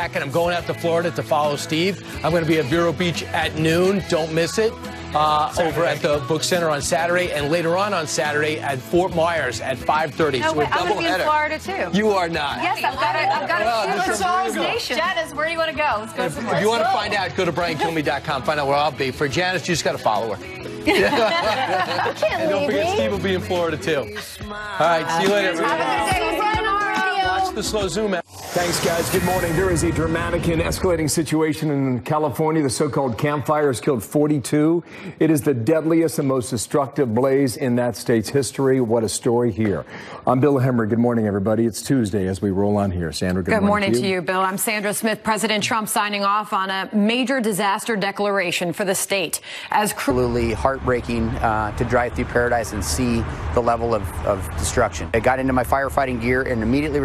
And I'm going out to Florida to follow Steve. I'm going to be at Vero Beach at noon. Don't miss it. Over at the Book Center on Saturday, and later on Saturday at Fort Myers at 5:30. No, so wait, I'm going to be in Florida, too. You are not. Yes, I've got to Charles Nation. Janice, where do you want to go? Let's go somewhere. If you want to find out, go to BrianKilmeade.com. Find out where I'll be. For Janice, you just got to follow her. I can't And don't leave forget, me. Steve will be in Florida, too. All right, see you later. Have a good day. We'll see you on our radio. Watch the slow zoom out. Thanks, guys. Good morning. There is a dramatic and escalating situation in California. The so-called campfire has killed 42. It is the deadliest and most destructive blaze in that state's history. What a story here. I'm Bill Hemmer. Good morning, everybody. It's Tuesday as we roll on here. Sandra, good morning to you, Bill. I'm Sandra Smith. President Trump signing off on a major disaster declaration for the state. Absolutely heartbreaking to drive through Paradise and see the level of destruction. I got into my firefighting gear and immediately...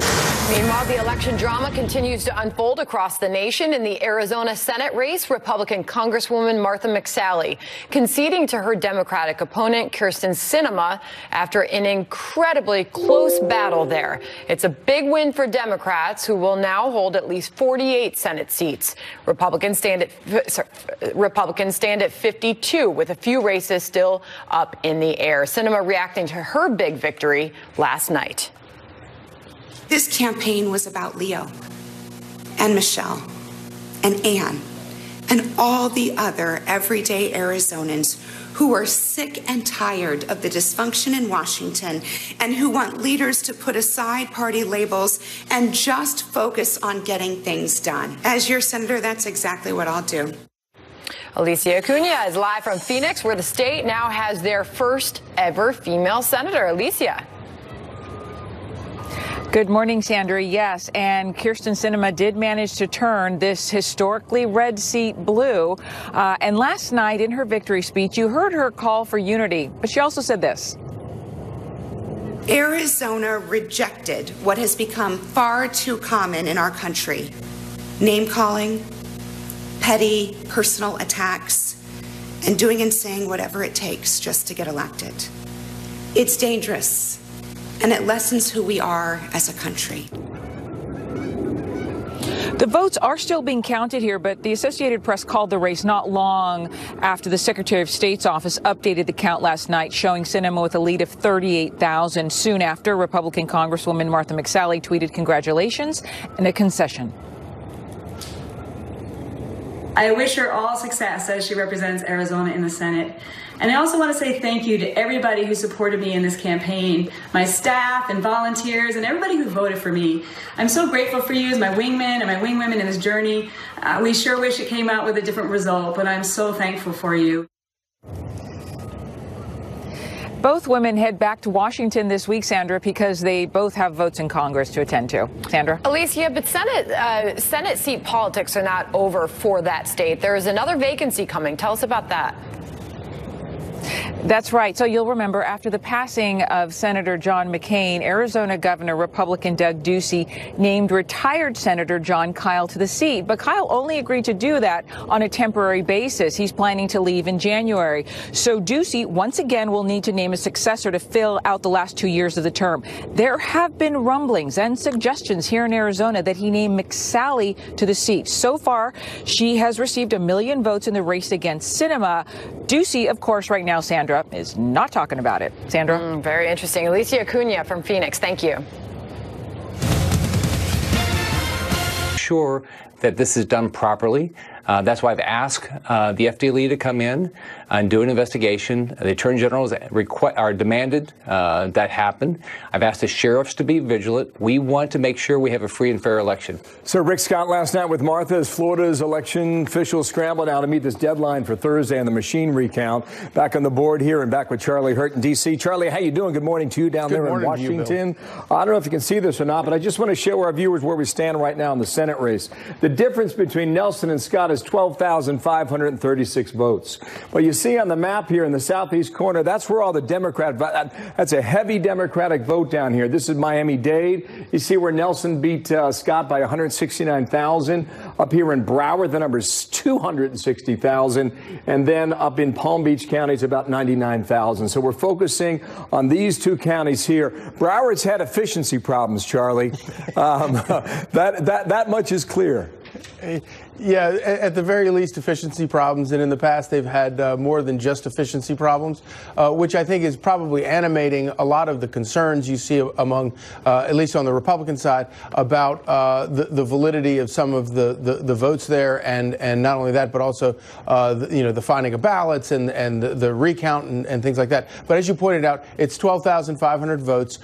Meanwhile, the election drama continues to unfold across the nation. In the Arizona Senate race, Republican Congresswoman Martha McSally conceding to her Democratic opponent, Kyrsten Sinema, after an incredibly close battle there. It's a big win for Democrats, who will now hold at least 48 Senate seats. Republicans stand at 52, with a few races still up in the air. Sinema reacting to her big victory last night. This campaign was about Leo and Michelle and Ann and all the other everyday Arizonans who are sick and tired of the dysfunction in Washington and who want leaders to put aside party labels and just focus on getting things done. As your senator, that's exactly what I'll do. Alicia Acuna is live from Phoenix, where the state now has their first ever female senator. Alicia. Good morning, Sandra. Yes, and Kyrsten Sinema did manage to turn this historically red seat blue. And last night in her victory speech, you heard her call for unity, but she also said this. Arizona rejected what has become far too common in our country: name-calling, petty personal attacks, and doing and saying whatever it takes just to get elected. It's dangerous, and it lessens who we are as a country. The votes are still being counted here, but the Associated Press called the race not long after the Secretary of State's office updated the count last night, showing Sinema with a lead of 38,000. Soon after, Republican Congresswoman Martha McSally tweeted congratulations and a concession. I wish her all success as she represents Arizona in the Senate. And I also want to say thank you to everybody who supported me in this campaign, my staff and volunteers and everybody who voted for me. I'm so grateful for you as my wingmen and my wingwomen in this journey. We sure wish it came out with a different result, but I'm so thankful for you. Both women head back to Washington this week, Sandra, because they both have votes in Congress to attend to. Sandra? Alicia, but Senate seat politics are not over for that state. There is another vacancy coming. Tell us about that. That's right. So you'll remember, after the passing of Senator John McCain, Arizona Governor Republican Doug Ducey named retired Senator John Kyle to the seat. But Kyle only agreed to do that on a temporary basis. He's planning to leave in January. So Ducey once again will need to name a successor to fill out the last 2 years of the term. There have been rumblings and suggestions here in Arizona that he name McSally to the seat. So far, she has received 1 million votes in the race against Sinema. Ducey, of course, right now, Sandra, is not talking about it. Sandra? Very interesting. Alicia Acuna from Phoenix. Thank you. Sure that this is done properly. That's why I've asked the FDLE to come in and do an investigation. The Attorney General are demanded that happen. I've asked the sheriffs to be vigilant. We want to make sure we have a free and fair election. So Rick Scott last night with Martha as Florida's election officials scrambled now to meet this deadline for Thursday on the machine recount. Back on the board here and back with Charlie Hurt in D.C. Charlie, how you doing? Good morning to you down there in Washington. I don't know if you can see this or not, but I just want to show our viewers where we stand right now in the Senate race. The difference between Nelson and Scott is 12,536 votes. But you see on the map here in the southeast corner, that's where all the that's a heavy Democratic vote down here. This is Miami-Dade. You see where Nelson beat Scott by 169,000. Up here in Broward, the number is 260,000. And then up in Palm Beach County, it's about 99,000. So we're focusing on these two counties here. Broward's had efficiency problems, Charlie. That much is clear. Yeah, at the very least, efficiency problems. And in the past, they've had more than just efficiency problems, which I think is probably animating a lot of the concerns you see among, at least on the Republican side, about the validity of some of the votes there. And not only that, but also, the finding of ballots and the recount and things like that. But as you pointed out, it's 12,500 votes,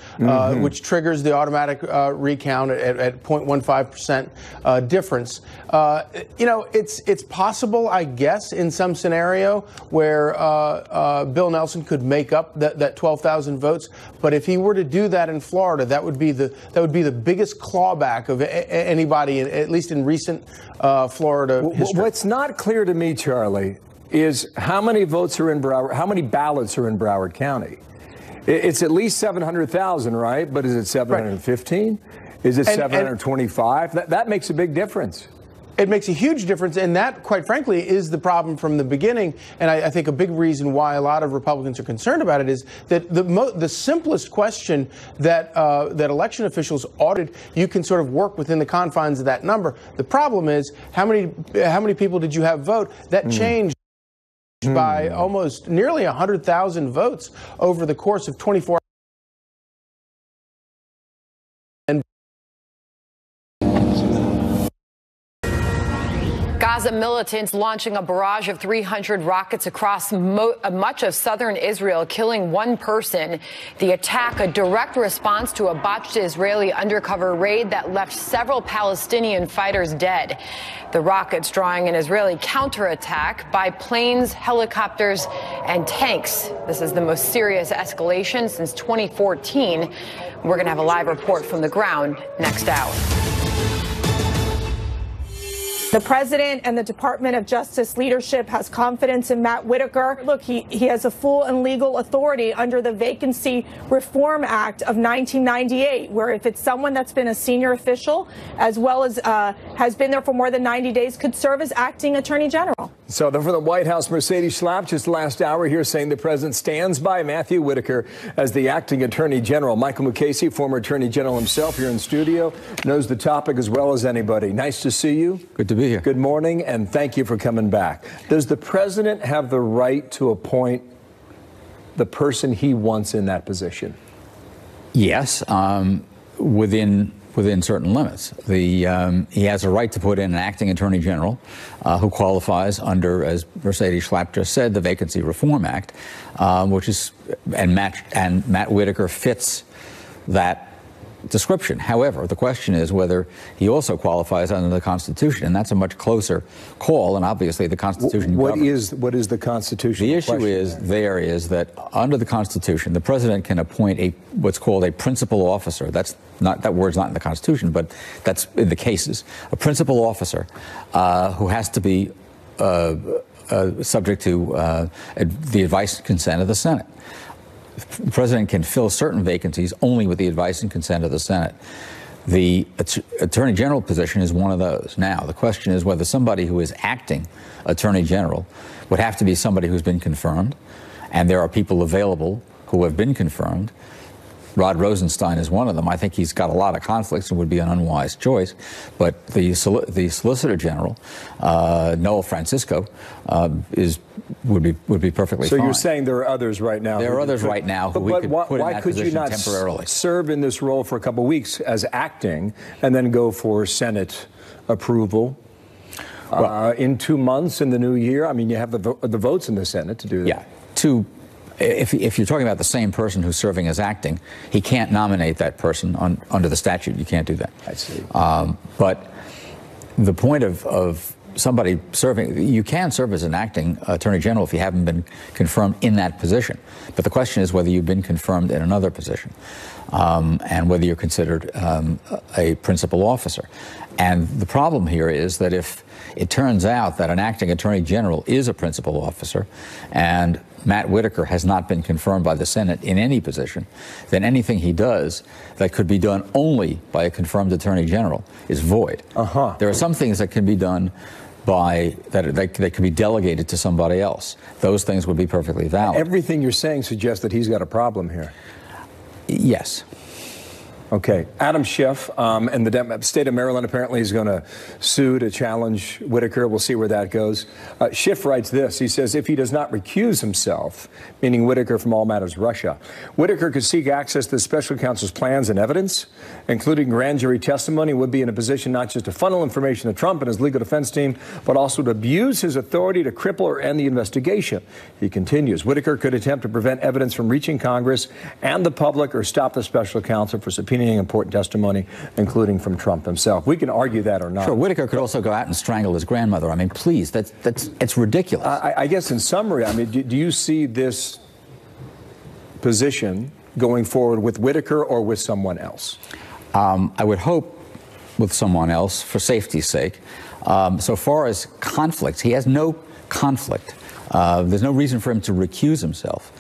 which triggers the automatic recount at 0.15% difference. It's possible, I guess, in some scenario where Bill Nelson could make up that 12,000 votes. But if he were to do that in Florida, that would be the biggest clawback of anybody, at least in recent Florida history. What's not clear to me, Charlie, is how many votes are in Broward, how many ballots are in Broward County? It's at least 700,000, right? But is it 715? Right. Is it 725? That makes a big difference. It makes a huge difference, and that, quite frankly, is the problem from the beginning. And I think a big reason why a lot of Republicans are concerned about it is that the simplest question that election officials audit, you can sort of work within the confines of that number. The problem is how many people did you have vote? That changed by almost nearly 100,000 votes over the course of 24 hours. Gaza militants launching a barrage of 300 rockets across much of southern Israel, killing one person. The attack, a direct response to a botched Israeli undercover raid that left several Palestinian fighters dead. The rockets drawing an Israeli counterattack by planes, helicopters, and tanks. This is the most serious escalation since 2014. We're going to have a live report from the ground next hour. The president and the Department of Justice leadership has confidence in Matt Whitaker. Look, he has a full and legal authority under the Vacancy Reform Act of 1998, where if it's someone that's been a senior official as well as has been there for more than 90 days, could serve as acting attorney general. So then from the White House, Mercedes Schlapp, just last hour here saying the president stands by Matthew Whitaker as the acting attorney general. Michael Mukasey, former attorney general himself, here in studio, knows the topic as well as anybody. Nice to see you. Good to be here. Good morning, and thank you for coming back. Does the president have the right to appoint the person he wants in that position? Yes, within certain limits. He has a right to put in an acting attorney general who qualifies under, as Mercedes Schlapp just said, the Vacancy Reform Act, and Matt Whitaker fits that description. However, the question is whether he also qualifies under the Constitution, and that's a much closer call. And obviously, the Constitution. What is the Constitution? The issue is that under the Constitution, the president can appoint what's called a principal officer. That word's not in the Constitution, but that's in the cases. A principal officer who has to be subject to the advice and consent of the Senate. The president can fill certain vacancies only with the advice and consent of the Senate. The attorney general position is one of those. Now, the question is whether somebody who is acting attorney general would have to be somebody who's been confirmed, and there are people available who have been confirmed. Rod Rosenstein is one of them. I think he's got a lot of conflicts and would be an unwise choice. But the Solicitor General, Noel Francisco, would be perfectly fine. So you're saying there are others right now? There are others right now who we could put in that position temporarily. Why could you not serve in this role for a couple of weeks as acting and then go for Senate approval in 2 months in the new year? I mean, you have the votes in the Senate to do that. Yeah, if you're talking about the same person who's serving as acting, he can't nominate that person under the statute. You can't do that. I see. But the point of somebody serving, you can serve as an acting attorney general if you haven't been confirmed in that position. But the question is whether you've been confirmed in another position and whether you're considered a principal officer. And the problem here is that if it turns out that an acting attorney general is a principal officer and Matt Whitaker has not been confirmed by the Senate in any position, then anything he does that could be done only by a confirmed attorney general is void. There are some things that can be done that could be delegated to somebody else. Those things would be perfectly valid. Everything you're saying suggests that he's got a problem here. Yes. Okay. Adam Schiff and the state of Maryland apparently is going to sue to challenge Whitaker. We'll see where that goes. Schiff writes this. He says if he does not recuse himself, meaning Whitaker from All Matters Russia, Whitaker could seek access to the special counsel's plans and evidence, including grand jury testimony, would be in a position not just to funnel information to Trump and his legal defense team, but also to abuse his authority to cripple or end the investigation. He continues, Whitaker could attempt to prevent evidence from reaching Congress and the public or stop the special counsel for subpoenaing important testimony, including from Trump himself. We can argue that or not. Sure, Whitaker could also go out and strangle his grandmother. I mean, please, it's ridiculous. I guess in summary, I mean, do you see this position going forward with Whitaker or with someone else? I would hope with someone else for safety's sake. So far as conflicts, he has no conflict. There's no reason for him to recuse himself.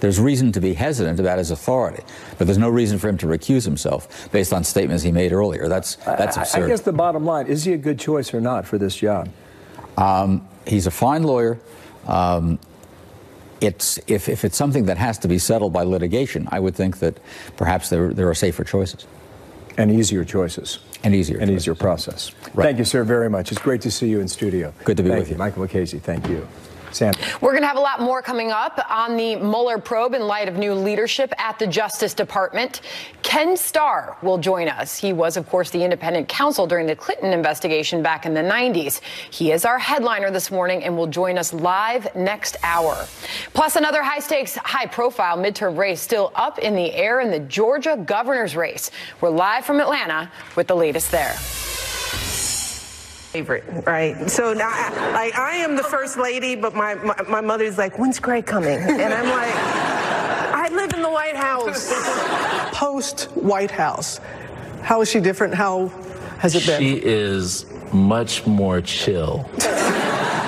There's reason to be hesitant about his authority, but there's no reason for him to recuse himself based on statements he made earlier. That's absurd. I guess the bottom line, is he a good choice or not for this job? He's a fine lawyer. If it's something that has to be settled by litigation, I would think that perhaps there are safer choices. And easier choices. And easier process. Right. Thank you, sir, very much. It's great to see you in studio. Good to be with you. Michael Mukasey, thank you. Sandra. We're going to have a lot more coming up on the Mueller probe in light of new leadership at the Justice Department. Ken Starr will join us. He was, of course, the independent counsel during the Clinton investigation back in the 90s. He is our headliner this morning and will join us live next hour. Plus, another high-stakes, high-profile midterm race still up in the air in the Georgia governor's race. We're live from Atlanta with the latest there. Favorite, right? So now, I am the first lady, but my mother's like, when's Greg coming? And I'm like, I live in the White House. Post-White House, how is she different? How has it been? She is much more chill.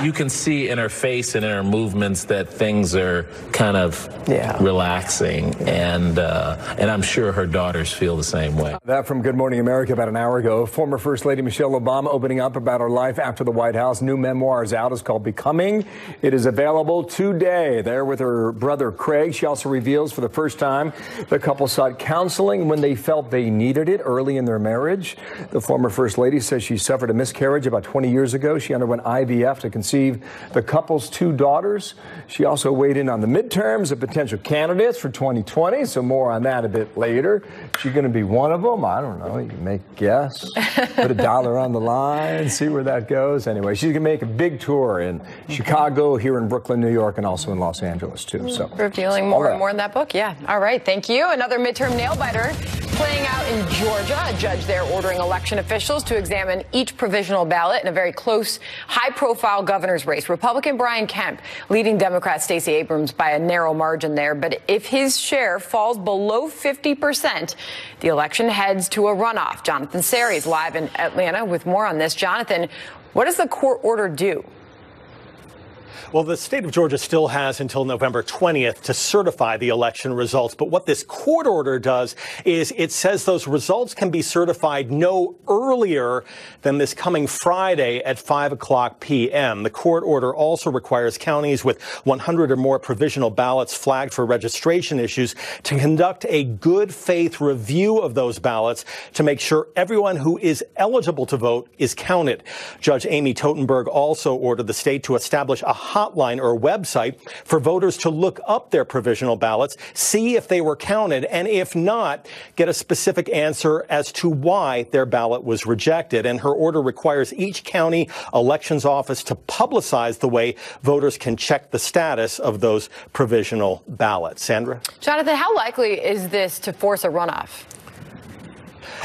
You can see in her face and in her movements that things are kind of relaxing, and I'm sure her daughters feel the same way. That from Good Morning America about an hour ago. Former First Lady Michelle Obama opening up about her life after the White House. New memoir is out. It's called Becoming. It is available today. There with her brother Craig. She also reveals for the first time the couple sought counseling when they felt they needed it early in their marriage. The former First Lady says she suffered a miscarriage about 20 years ago. She underwent IVF to conceive the couple's 2 daughters. She also weighed in on the midterms of potential candidates for 2020, so more on that a bit later. She's going to be one of them. I don't know. You can make a guess. Put $1 on the line, see where that goes. Anyway, she's going to make a big tour in Chicago, here in Brooklyn, New York, and also in Los Angeles, too. So revealing more and more in that book. Yeah. All right. Thank you. Another midterm nail-biter playing out in Georgia. A judge there ordering election officials to examine each provisional ballot in a very close, high-profile governor's race. Republican Brian Kemp leading Democrat Stacey Abrams by a narrow margin there. But if his share falls below 50%, the election heads to a runoff. Jonathan Seri is live in Atlanta with more on this. Jonathan, what does the court order do? Well, the state of Georgia still has until November 20th to certify the election results. But what this court order does is it says those results can be certified no earlier than this coming Friday at 5:00 p.m. The court order also requires counties with 100 or more provisional ballots flagged for registration issues to conduct a good faith review of those ballots to make sure everyone who is eligible to vote is counted. Judge Amy Totenberg also ordered the state to establish a hotline or website for voters to look up their provisional ballots, see if they were counted, and if not, get a specific answer as to why their ballot was rejected. And her order requires each county elections office to publicize the way voters can check the status of those provisional ballots. Sandra? Jonathan, how likely is this to force a runoff?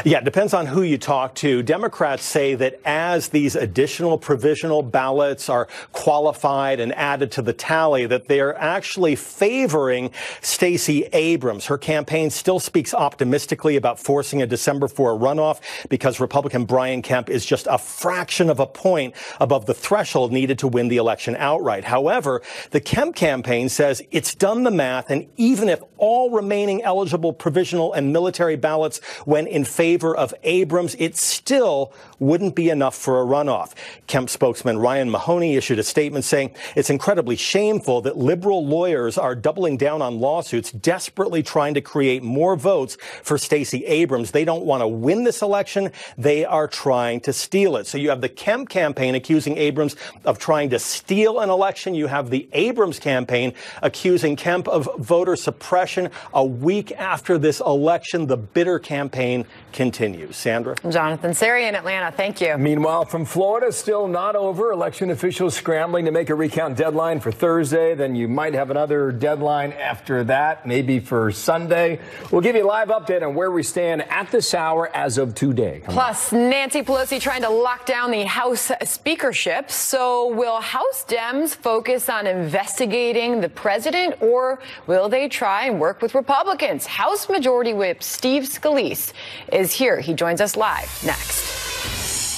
Yeah, it depends on who you talk to. Democrats say that as these additional provisional ballots are qualified and added to the tally, that they're actually favoring Stacey Abrams. Her campaign still speaks optimistically about forcing a December 4 runoff because Republican Brian Kemp is just a fraction of a point above the threshold needed to win the election outright. However, the Kemp campaign says it's done the math, and even if all remaining eligible provisional and military ballots went in favor favor of Abrams, it still wouldn't be enough for a runoff. Kemp spokesman Ryan Mahoney issued a statement saying it's incredibly shameful that liberal lawyers are doubling down on lawsuits, desperately trying to create more votes for Stacey Abrams. They don't want to win this election. They are trying to steal it. So you have the Kemp campaign accusing Abrams of trying to steal an election. You have the Abrams campaign accusing Kemp of voter suppression. A week after this election, the bitter campaign continues. Sandra? Jonathan Seri in Atlanta. Thank you. Meanwhile, from Florida, still not over. Election officials scrambling to make a recount deadline for Thursday. Then you might have another deadline after that, maybe for Sunday. We'll give you a live update on where we stand at this hour as of today. Plus, Nancy Pelosi trying to lock down the House speakership. So will House Dems focus on investigating the president, or will they try and work with Republicans? House Majority Whip Steve Scalise is here. He joins us live next.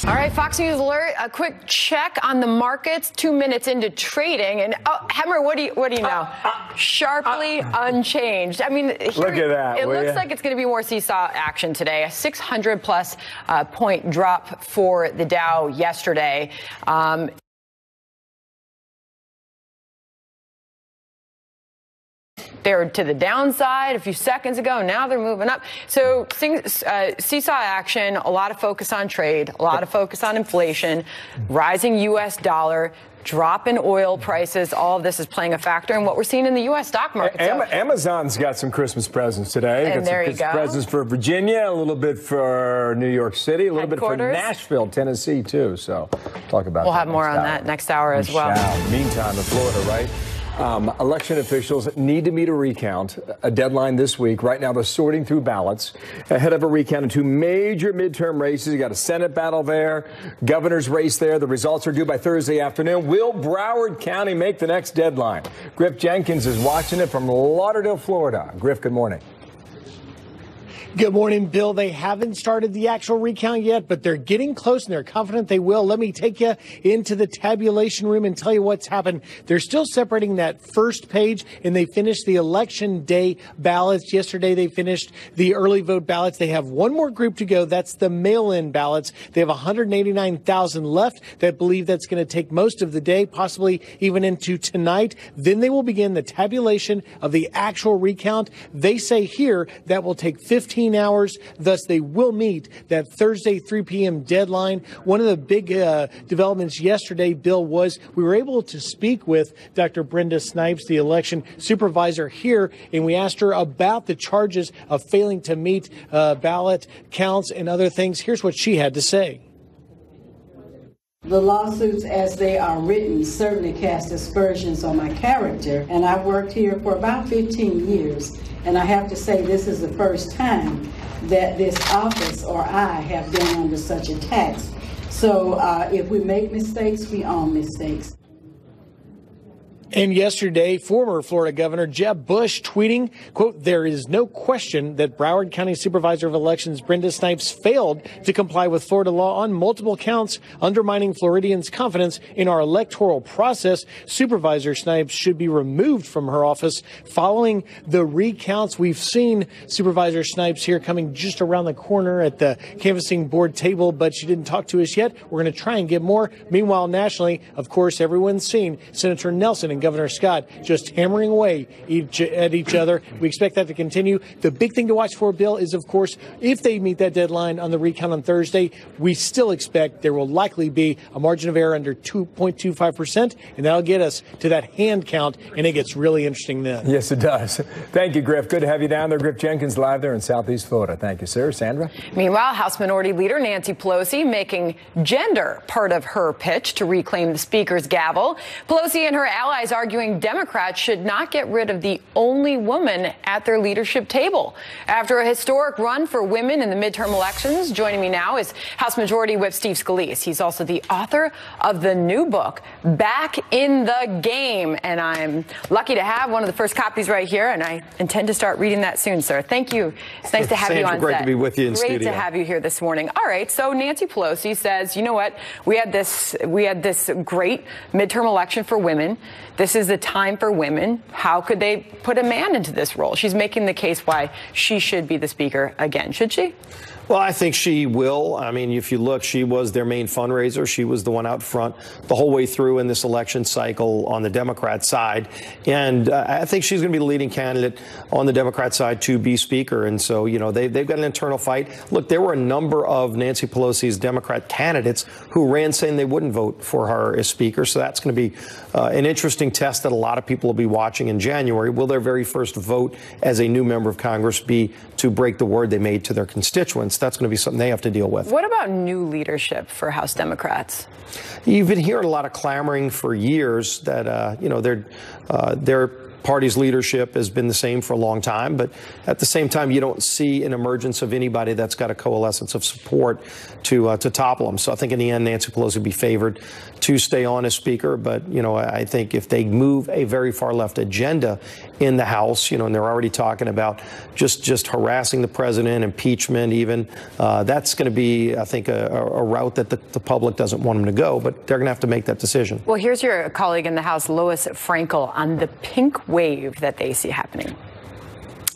All right, Fox News Alert, a quick check on the markets 2 minutes into trading. And Hemmer, what do you know? Sharply unchanged. I mean, look at that. It looks like it's going to be more seesaw action today. A 600-plus point drop for the Dow yesterday. They were to the downside a few seconds ago. Now they're moving up. So seesaw action, a lot of focus on trade, a lot of focus on inflation, rising U.S. dollar, drop in oil prices. All of this is playing a factor in what we're seeing in the U.S. stock market. Amazon's got some Christmas presents today. And there you go. Presents for Virginia, a little bit for New York City, a little bit for Nashville, Tennessee, too. So talk about We'll have more on that next hour as well. Meantime, in Florida, right? Election officials need to meet a recount, a deadline this week. Right now, they're sorting through ballots ahead of a recount in two major midterm races. You got a Senate battle there, governor's race there. The results are due by Thursday afternoon. Will Broward County make the next deadline? Griff Jenkins is watching it from Lauderdale, Florida. Griff, good morning. Good morning, Bill. They haven't started the actual recount yet, but they're getting close and they're confident they will. Let me take you into the tabulation room and tell you what's happened. They're still separating that first page, and they finished the election day ballots. Yesterday, they finished the early vote ballots. They have one more group to go. That's the mail-in ballots. They have 189,000 left that believe that's going to take most of the day, possibly even into tonight. Then they will begin the tabulation of the actual recount. They say here that will take 15 hours. Thus, they will meet that Thursday 3 p.m. deadline. One of the big developments yesterday, Bill, was we were able to speak with Dr. Brenda Snipes, the election supervisor here, and we asked her about the charges of failing to meet ballot counts and other things. Here's what she had to say. The lawsuits as they are written certainly cast aspersions on my character, and I worked here for about 15 years, and I have to say this is the first time that this office or I have been under such attacks. So if we make mistakes, we own mistakes. And yesterday, former Florida Governor Jeb Bush tweeting, quote, "There is no question that Broward County Supervisor of Elections Brenda Snipes failed to comply with Florida law on multiple counts, undermining Floridians' confidence in our electoral process. Supervisor Snipes should be removed from her office following the recounts." We've seen Supervisor Snipes here coming just around the corner at the canvassing board table, but she didn't talk to us yet. We're going to try and get more. Meanwhile, nationally, of course, everyone's seen Senator Nelson and Governor Scott just hammering away at each other. We expect that to continue. The big thing to watch for, Bill, is, of course, if they meet that deadline on the recount on Thursday, we still expect there will likely be a margin of error under 2.25%, and that'll get us to that hand count, and it gets really interesting then. Yes, it does. Thank you, Griff. Good to have you down there. Griff Jenkins live there in Southeast Florida. Thank you, sir. Sandra? Meanwhile, House Minority Leader Nancy Pelosi making gender part of her pitch to reclaim the Speaker's gavel. Pelosi and her allies arguing Democrats should not get rid of the only woman at their leadership table. After a historic run for women in the midterm elections, joining me now is House Majority Whip Steve Scalise. He's also the author of the new book, Back in the Game. And I'm lucky to have one of the first copies right here, and I intend to start reading that soon, sir. Thank you. It's nice to have you on set. Great to be with you in studio. Great to have you here this morning. All right, so Nancy Pelosi says, you know what, we had this great midterm election for women. This is the time for women. How could they put a man into this role? She's making the case why she should be the Speaker again. Should she? Well, I think she will. I mean, if you look, she was their main fundraiser. She was the one out front the whole way through in this election cycle on the Democrat side. And I think she's going to be the leading candidate on the Democrat side to be Speaker. And so, you know, they've got an internal fight. Look, there were a number of Nancy Pelosi's Democrat candidates who ran saying they wouldn't vote for her as Speaker. So that's going to be an interesting test that a lot of people will be watching in January. Will their very first vote as a new member of Congress be to break the word they made to their constituents? That's going to be something they have to deal with. What about new leadership for House Democrats? You've been hearing a lot of clamoring for years that, you know, their party's leadership has been the same for a long time. But at the same time, you don't see an emergence of anybody that's got a coalescence of support to topple them. So I think in the end, Nancy Pelosi would be favored to stay on as Speaker. But, you know, I think if they move a very far left agenda in the House, you know, and they're already talking about just harassing the president, impeachment even, that's going to be, I think, a route that the public doesn't want them to go. But they're going to have to make that decision. Well, here's your colleague in the House, Lois Frankel, on the pink wave that they see happening.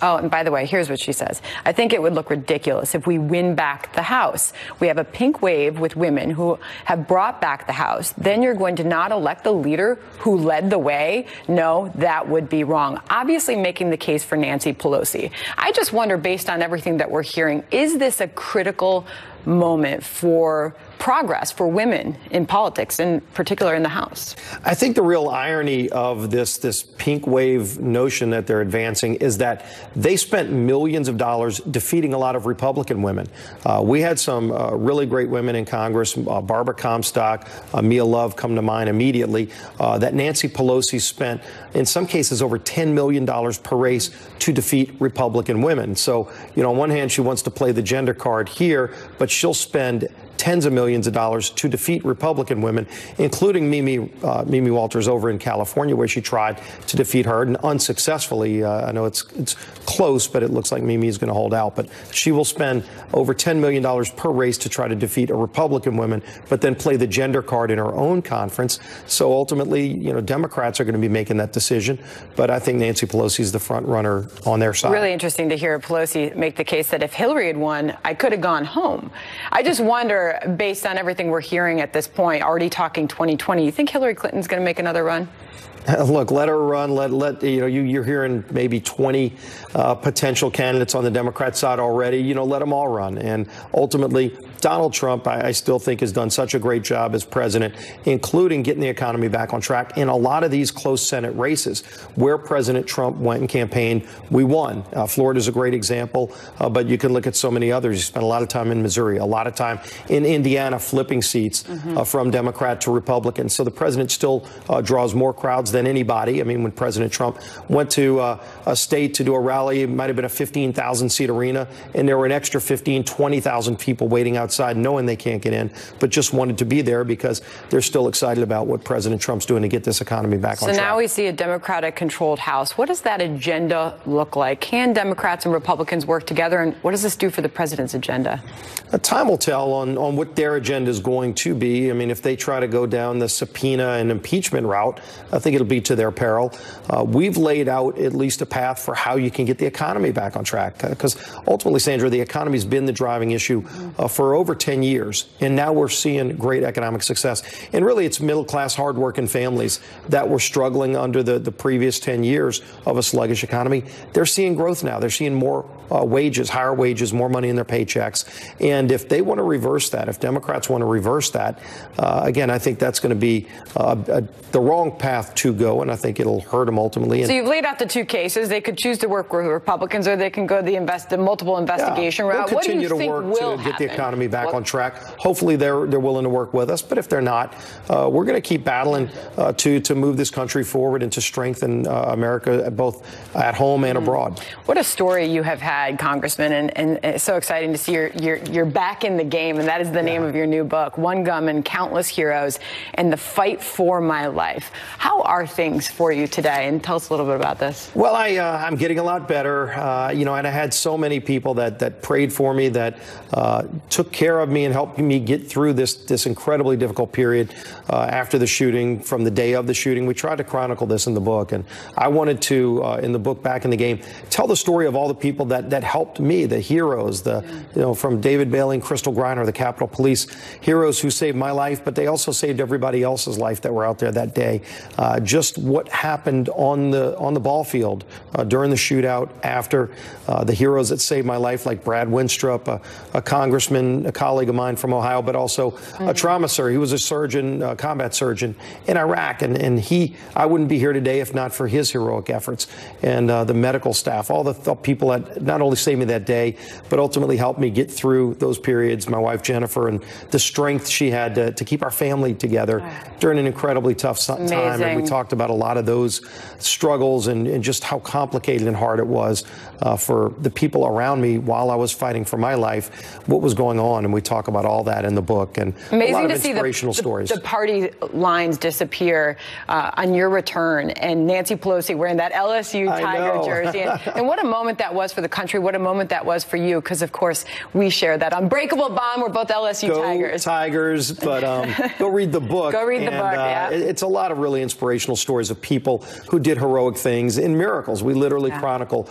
Oh, and by the way, here's what she says. I think it would look ridiculous if we win back the House. We have a pink wave with women who have brought back the House. Then you're going to not elect the leader who led the way? No, that would be wrong. Obviously making the case for Nancy Pelosi. I just wonder, based on everything that we're hearing, is this a critical moment for progress for women in politics, in particular in the House? I think the real irony of this pink wave notion that they're advancing is that they spent millions of dollars defeating a lot of Republican women. We had some really great women in Congress, Barbara Comstock, Mia Love come to mind immediately, that Nancy Pelosi spent, in some cases, over $10 million per race to defeat Republican women. So, you know, on one hand, she wants to play the gender card here, but she'll spend tens of millions of dollars to defeat Republican women, including Mimi Walters over in California, where she tried to defeat her and unsuccessfully. I know it's close, but it looks like Mimi is going to hold out. But she will spend over $10 million per race to try to defeat a Republican woman, but then play the gender card in her own conference. So ultimately, you know, Democrats are going to be making that decision. But I think Nancy Pelosi is the front runner on their side. Really interesting to hear Pelosi make the case that if Hillary had won, I could have gone home. I just wonder, based on everything we're hearing at this point, already talking 2020, you think Hillary Clinton's going to make another run? Look, let her run. Let you know, you're hearing maybe 20 potential candidates on the Democrat side already. You know, let them all run. And ultimately, Donald Trump, I still think, has done such a great job as president, including getting the economy back on track. In a lot of these close Senate races where President Trump went and campaigned, we won. Florida's a great example, but you can look at so many others. He spent a lot of time in Missouri, a lot of time in Indiana, flipping seats from Democrat to Republican. So the president still draws more crowds than anybody. I mean, when President Trump went to a state to do a rally, it might have been a 15,000 seat arena, and there were an extra 15, 20,000 people waiting outside knowing they can't get in, but just wanted to be there because they're still excited about what President Trump's doing to get this economy back on track. So now we see a Democratic-controlled House. What does that agenda look like? Can Democrats and Republicans work together, and what does this do for the president's agenda? Time will tell on what their agenda is going to be. I mean, if they try to go down the subpoena and impeachment route, I think it'll be to their peril. We've laid out at least a path for how you can get the economy back on track, because ultimately, Sandra, the economy's been the driving issue for over 10 years, and now we're seeing great economic success. And really, it's middle-class, hard-working families that were struggling under the previous 10 years of a sluggish economy. They're seeing growth now. They're seeing more wages, higher wages, more money in their paychecks. And if they want to reverse that, if Democrats want to reverse that, again, I think that's going to be the wrong path to go, and I think it'll hurt them ultimately. So you've laid out the two cases. They could choose to work with Republicans, or they can go the multiple investigation route. We'll what do you continue think to work will to get the happen? economy back on track. Hopefully they're willing to work with us, but if they're not, we're going to keep battling to move this country forward and to strengthen America both at home and abroad. What a story you have had, Congressman, and it's so exciting to see you're back in the game, and that is is the name of your new book, One Gunman, Countless Heroes, and the Fight for My Life. How are things for you today? And tell us a little bit about this. Well, I'm getting a lot better, and I had so many people that prayed for me, that took care of me and helped me get through this incredibly difficult period after the shooting, from the day of the shooting. We tried to chronicle this in the book, and I wanted to, in the book Back in the Game, tell the story of all the people that helped me, the heroes, from David Bailey and Crystal Griner, the Capitol Police, heroes who saved my life, but they also saved everybody else's life that were out there that day. Just what happened on the ball field during the shootout, after, the heroes that saved my life, like Brad Winstrup, a congressman, a colleague of mine from Ohio, but also a trauma surgeon. He was a surgeon, a combat surgeon in Iraq, and I wouldn't be here today if not for his heroic efforts, and the medical staff, all the people that not only saved me that day, but ultimately helped me get through those periods. My wife Jennifer, and the strength she had to keep our family together during an incredibly tough time. And we talked about a lot of those struggles and just how complicated and hard it was for the people around me while I was fighting for my life, what was going on. And we talk about all that in the book, and amazing a lot of to see inspirational stories. The party lines disappear on your return, and Nancy Pelosi wearing that LSU Tiger jersey. And what a moment that was for the country. What a moment that was for you, because, of course, we share that unbreakable bond. We're both LSU Tigers. Go Tigers, but go read the book. Go read the book, yeah. It's a lot of really inspirational stories of people who did heroic things in miracles. We literally chronicle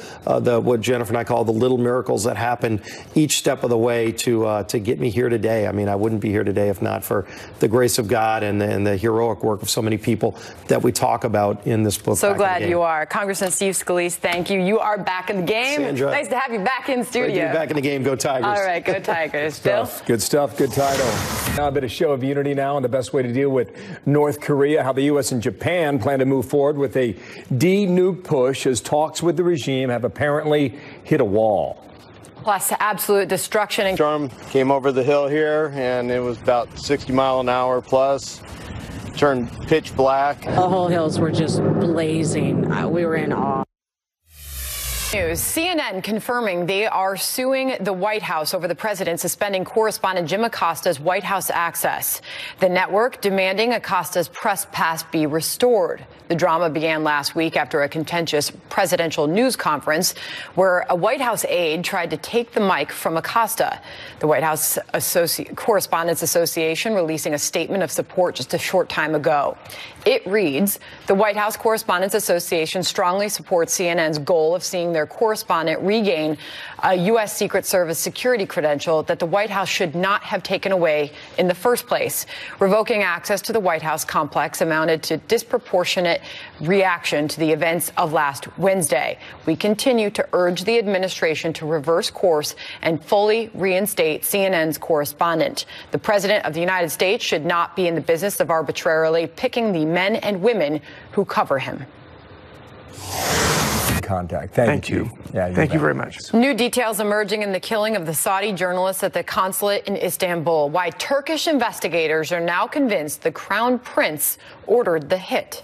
what Jennifer and I call the little miracles that happened each step of the way to get me here today. I mean, I wouldn't be here today if not for the grace of God and the heroic work of so many people that we talk about in this book. So glad you are. Congressman Steve Scalise, thank you. You are back in the game. Sandra, nice to have you back in studio. Great to be back in the game. Go Tigers. All right, go Tigers. Bill? Good stuff. Good title. Now a bit of show of unity now on the best way to deal with North Korea, how the U.S. and Japan plan to move forward with a de-nuke push as talks with the regime have apparently hit a wall. Plus absolute destruction. And storm came over the hill here, and it was about 60 mile an hour plus. Turned pitch black. The whole hills were just blazing. We were in awe. News. CNN confirming they are suing the White House over the president suspending correspondent Jim Acosta's White House access. The network demanding Acosta's press pass be restored. The drama began last week after a contentious presidential news conference where a White House aide tried to take the mic from Acosta. The White House Correspondents Association releasing a statement of support just a short time ago. It reads, the White House Correspondents Association strongly supports CNN's goal of seeing their correspondent regain a U.S. Secret Service security credential that the White House should not have taken away in the first place. Revoking access to the White House complex amounted to disproportionate reaction to the events of last Wednesday. We continue to urge the administration to reverse course and fully reinstate CNN's correspondent. The President of the United States should not be in the business of arbitrarily picking the men and women who cover him. Contact. Thank you. Yeah, Thank you very much. New details emerging in the killing of the Saudi journalist at the consulate in Istanbul. Why Turkish investigators are now convinced the Crown Prince ordered the hit.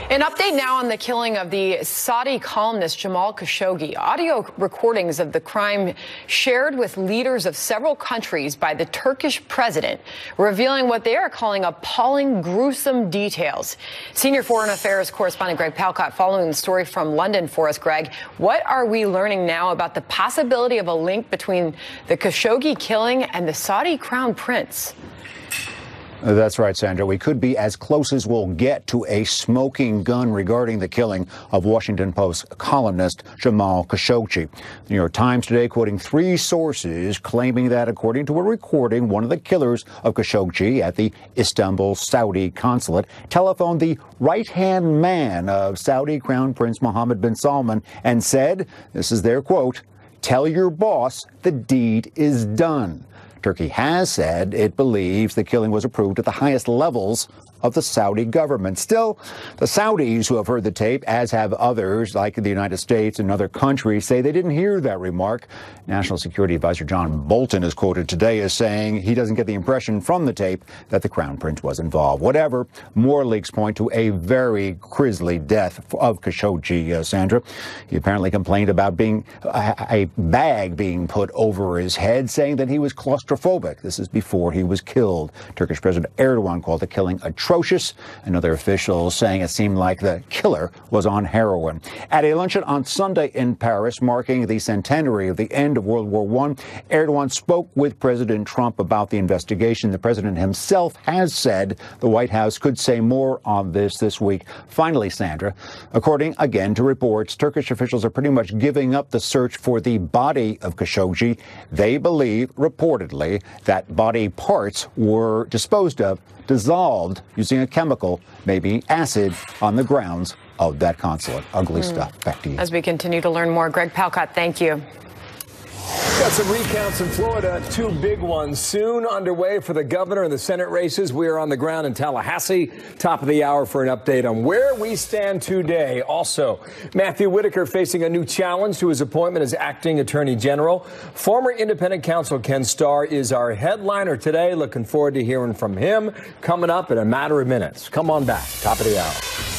An update now on the killing of the Saudi columnist Jamal Khashoggi. Audio recordings of the crime shared with leaders of several countries by the Turkish president, revealing what they are calling appalling, gruesome details. Senior Foreign Affairs correspondent Greg Palcott following the story from London for us. Greg, what are we learning now about the possibility of a link between the Khashoggi killing and the Saudi Crown Prince? That's right, Sandra. We could be as close as we'll get to a smoking gun regarding the killing of Washington Post columnist Jamal Khashoggi. The New York Times today quoting 3 sources claiming that, according to a recording, one of the killers of Khashoggi at the Istanbul Saudi consulate telephoned the right-hand man of Saudi Crown Prince Mohammed bin Salman and said, this is their quote, "Tell your boss the deed is done." Turkey has said it believes the killing was approved at the highest levels of the Saudi government. Still, the Saudis who have heard the tape, as have others like the United States and other countries, say they didn't hear that remark. National Security Advisor John Bolton is quoted today as saying he doesn't get the impression from the tape that the Crown Prince was involved. Whatever, more leaks point to a very grisly death of Khashoggi, Sandra. He apparently complained about being a bag being put over his head, saying that he was claustrophobic. This is before he was killed. Turkish President Erdogan called the killing atrocious. Another official saying it seemed like the killer was on heroin. At a luncheon on Sunday in Paris, marking the centenary of the end of World War I, Erdogan spoke with President Trump about the investigation. The president himself has said the White House could say more on this week. Finally, Sandra, according again to reports, Turkish officials are pretty much giving up the search for the body of Khashoggi. They believe, reportedly, that body parts were disposed of, dissolved using a chemical, maybe acid, on the grounds of that consulate. Ugly stuff. Back to you. As we continue to learn more, Greg Palcott, thank you. Got some recounts in Florida, two big ones soon underway for the governor and the Senate races. We are on the ground in Tallahassee, top of the hour for an update on where we stand today. Also, Matthew Whitaker facing a new challenge to his appointment as acting attorney general. Former independent counsel Ken Starr is our headliner today. Looking forward to hearing from him coming up in a matter of minutes. Come on back, top of the hour.